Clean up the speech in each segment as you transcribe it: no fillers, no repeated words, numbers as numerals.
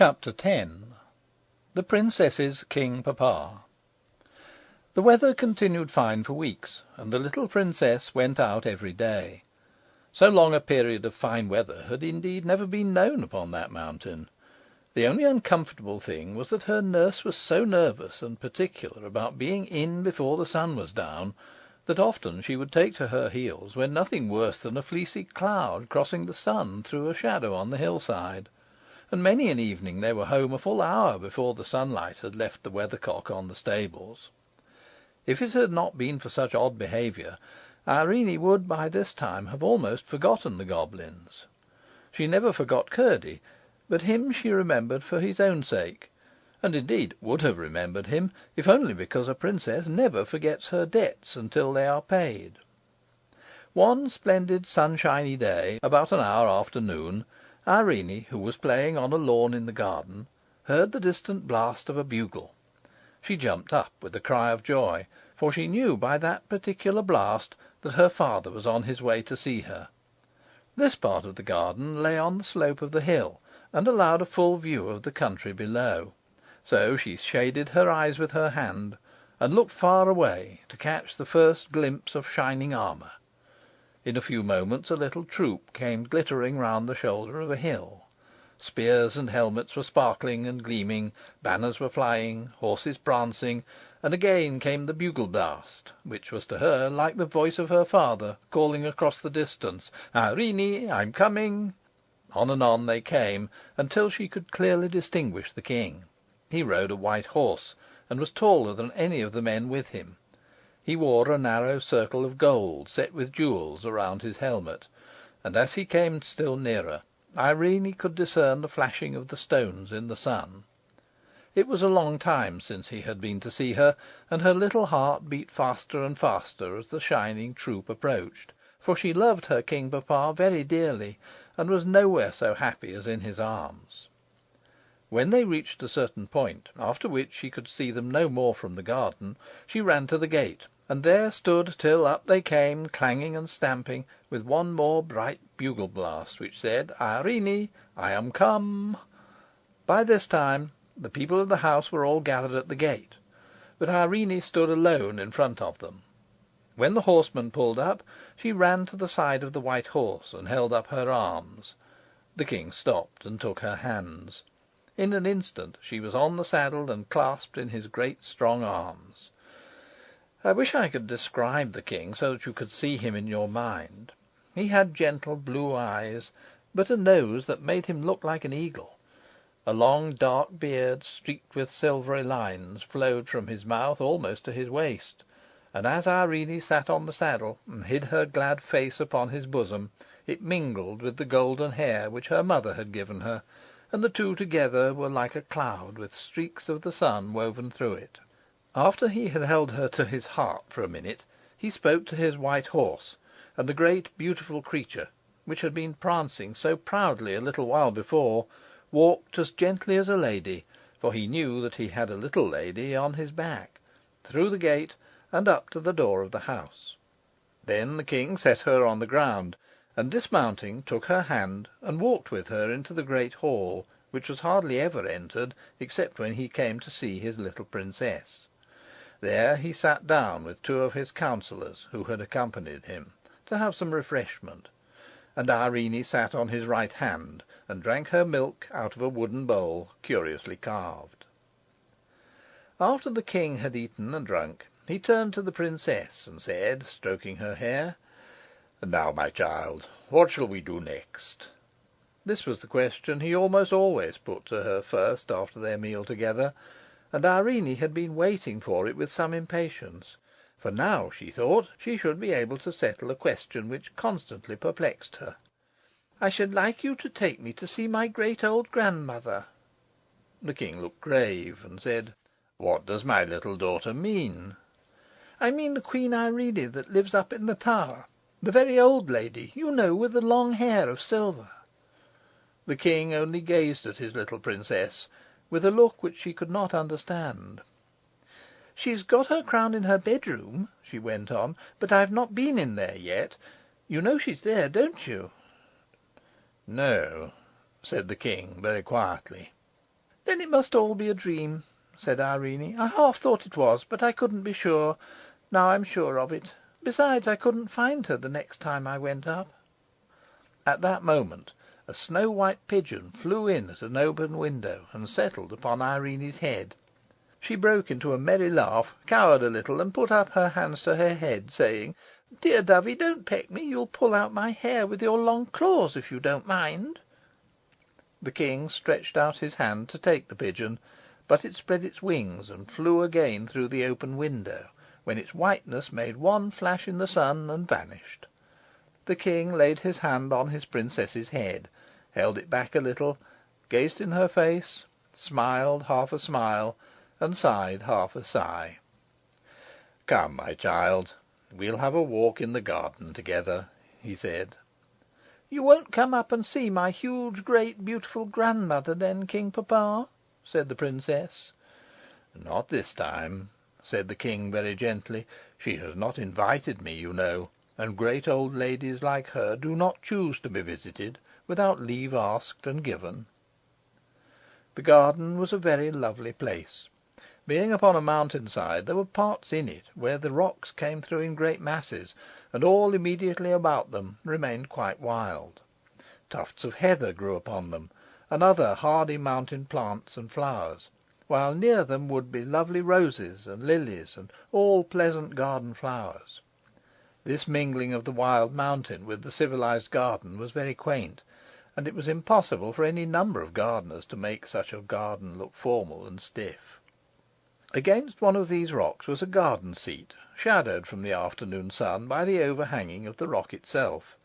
Chapter 10. The Princess's King Papa. The weather continued fine for weeks, and the little princess went out every day. So long a period of fine weather had indeed never been known upon that mountain. The only uncomfortable thing was that her nurse was so nervous and particular about being in before the sun was down, that often she would take to her heels when nothing worse than a fleecy cloud crossing the sun threw a shadow on the hillside. And many an evening they were home a full hour before the sunlight had left the weathercock on the stables. If it had not been for such odd behaviour, Irene would by this time have almost forgotten the goblins. She never forgot Curdie, but him she remembered for his own sake, and indeed would have remembered him if only because a princess never forgets her debts until they are paid. One splendid sunshiny day, about an hour after noon, Irene, who was playing on a lawn in the garden, heard the distant blast of a bugle. She jumped up with a cry of joy, for she knew by that particular blast that her father was on his way to see her. This part of the garden lay on the slope of the hill, and allowed a full view of the country below, so she shaded her eyes with her hand, and looked far away to catch the first glimpse of shining armour. In a few moments a little troop came glittering round the shoulder of a hill. Spears and helmets were sparkling and gleaming, banners were flying, horses prancing, and again came the bugle blast, which was to her like the voice of her father calling across the distance, "Irene, I'm coming." On and on they came, until she could clearly distinguish the king. He rode a white horse, and was taller than any of the men with him. He wore a narrow circle of gold set with jewels around his helmet, and as he came still nearer, Irene could discern the flashing of the stones in the sun. It was a long time since he had been to see her, and her little heart beat faster and faster as the shining troop approached, for she loved her king papa very dearly, and was nowhere so happy as in his arms. When they reached a certain point, after which she could see them no more from the garden, she ran to the gate, and there stood till up they came, clanging and stamping, with one more bright bugle blast, which said, "Irene, I am come." By this time the people of the house were all gathered at the gate, but Irene stood alone in front of them. When the horseman pulled up, she ran to the side of the white horse and held up her arms. The king stopped and took her hands. In an instant she was on the saddle and clasped in his great strong arms. I wish I could describe the king so that you could see him in your mind. He had gentle blue eyes, but a nose that made him look like an eagle. A long dark beard, streaked with silvery lines, flowed from his mouth almost to his waist, and as Irene sat on the saddle and hid her glad face upon his bosom, it mingled with the golden hair which her mother had given her, and the two together were like a cloud with streaks of the sun woven through it. After he had held her to his heart for a minute, he spoke to his white horse, and the great beautiful creature, which had been prancing so proudly a little while before, walked as gently as a lady, for he knew that he had a little lady on his back, through the gate and up to the door of the house. Then the king set her on the ground, and dismounting, took her hand and walked with her into the great hall, which was hardly ever entered except when he came to see his little princess. There he sat down with two of his counsellors who had accompanied him, to have some refreshment, and Irene sat on his right hand and drank her milk out of a wooden bowl curiously carved. After the king had eaten and drunk, he turned to the princess and said, stroking her hair, "Now, my child, what shall we do next?" This was the question he almost always put to her first after their meal together, and Irene had been waiting for it with some impatience, for now she thought she should be able to settle a question which constantly perplexed her. "I should like you to take me to see my great old grandmother." The king looked grave, and said, "What does my little daughter mean?" "I mean the Queen Irene that lives up in the tower. The very old lady, you know, with the long hair of silver." The king only gazed at his little princess with a look which she could not understand. "She's got her crown in her bedroom," she went on, "but I've not been in there yet. You know she's there, don't you?" "No," said the king very quietly. "Then it must all be a dream," said Irene. "I half thought it was, but I couldn't be sure. Now I'm sure of it. Besides, I couldn't find her the next time I went up." At that moment a snow white pigeon flew in at an open window and settled upon Irene's head. She broke into a merry laugh, cowered a little, and put up her hands to her head, saying, "Dear dovey, don't peck me. You'll pull out my hair with your long claws, if you don't mind." The king stretched out his hand to take the pigeon, but it spread its wings and flew again through the open window, when its whiteness made one flash in the sun and vanished. The king laid his hand on his princess's head, held it back a little, gazed in her face, smiled half a smile, and sighed half a sigh. "Come, my child, we'll have a walk in the garden together," he said. "You won't come up and see my huge, great, beautiful grandmother, then, King Papa?" said the princess. "Not this time," said the king very gently. "She has not invited me, you know, and great old ladies like her do not choose to be visited without leave asked and given." The garden was a very lovely place. Being upon a mountain side, there were parts in it where the rocks came through in great masses, and all immediately about them remained quite wild. Tufts of heather grew upon them, and other hardy mountain plants and flowers, while near them would be lovely roses and lilies, and all pleasant garden flowers. This mingling of the wild mountain with the civilized garden was very quaint, and it was impossible for any number of gardeners to make such a garden look formal and stiff. Against one of these rocks was a garden seat, shadowed from the afternoon sun by the overhanging of the rock itself.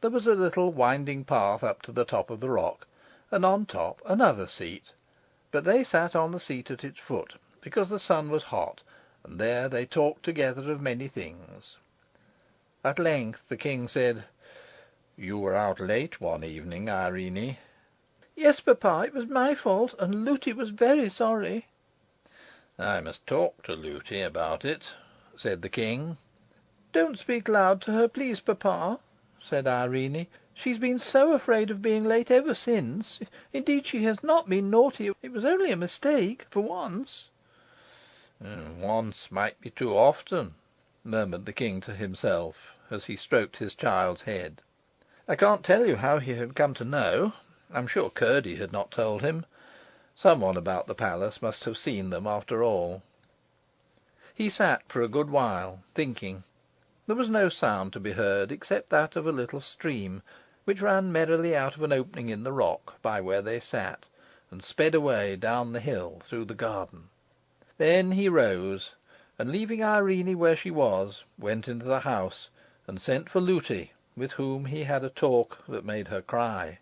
There was a little winding path up to the top of the rock, and on top another seat, but they sat on the seat at its foot, because the sun was hot, and there they talked together of many things. At length the king said, "You were out late one evening, Irene." "Yes, papa, it was my fault, and Lootie was very sorry." "I must talk to Lootie about it," said the king. "Don't speak loud to her, please, papa," said Irene. "She's been so afraid of being late ever since. Indeed, she has not been naughty. It was only a mistake for once." "Once might be too often," murmured the king to himself, as he stroked his child's head. I can't tell you how he had come to know. I'm sure Curdie had not told him. Some one about the palace must have seen them after all. He sat for a good while, thinking. There was no sound to be heard except that of a little stream, which ran merrily out of an opening in the rock by where they sat, and sped away down the hill through the garden. Then he rose, and leaving Irene where she was, went into the house and sent for Lootie, with whom he had a talk that made her cry.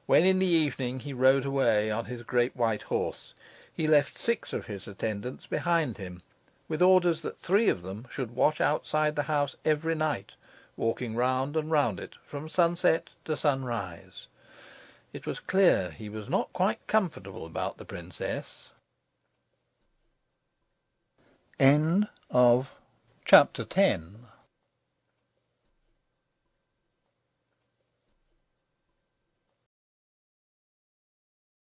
When in the evening he rode away on his great white horse, he left 6 of his attendants behind him, with orders that 3 of them should watch outside the house every night, walking round and round it from sunset to sunrise. It was clear he was not quite comfortable about the princess. End of Chapter 10.